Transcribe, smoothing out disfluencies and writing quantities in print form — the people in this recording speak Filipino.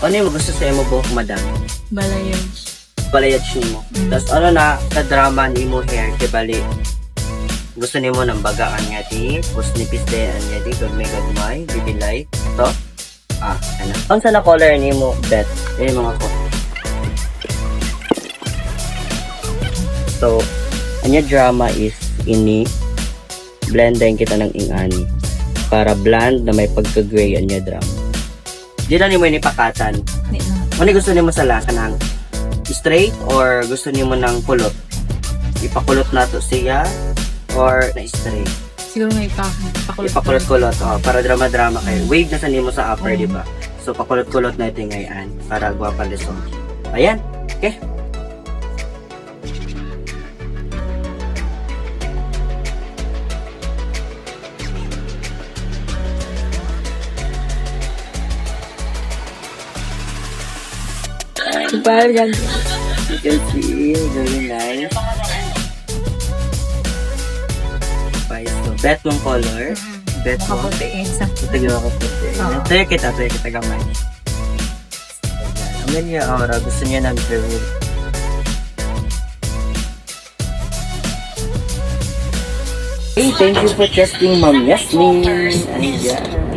Ano yung gusto sa imo buhok, madam? Balayan. Balayage nimo. Tapos ano na, ka-drama nimo hair, kibali. Gusto nimo ng bagaan nga di, pus nipis dayan nga di, gagmay, baby light. To? Ano? Ang sa na color nimo, bet? Mga ko. So, anya drama is ini, blenden kita ng ingani. Para bland na may pagka-gray anya drama. Di na nimo inipakatan. Di na. Ano gusto nimo sa lasa ng straight or gusto nimo ng kulot? Ipakulot na to siya or na straight? Siguro may pakulot. Ipakulot-kulot para drama-drama kayo. Wave na sa nimo sa upper, di ba? So pakulot-kulot na ito ngayon para gwapa lesson. Ayan. Okay. Super ganda. You can see, very nice. Okay, so bet mong color. Bet mo. Makaputiin sa Ito ako puti. Tayo kita gamay. Ayan. Amen niya aura. Gusto niya ng jewel. Hey, thank you for testing, Ma'am Yasmin. Ayan.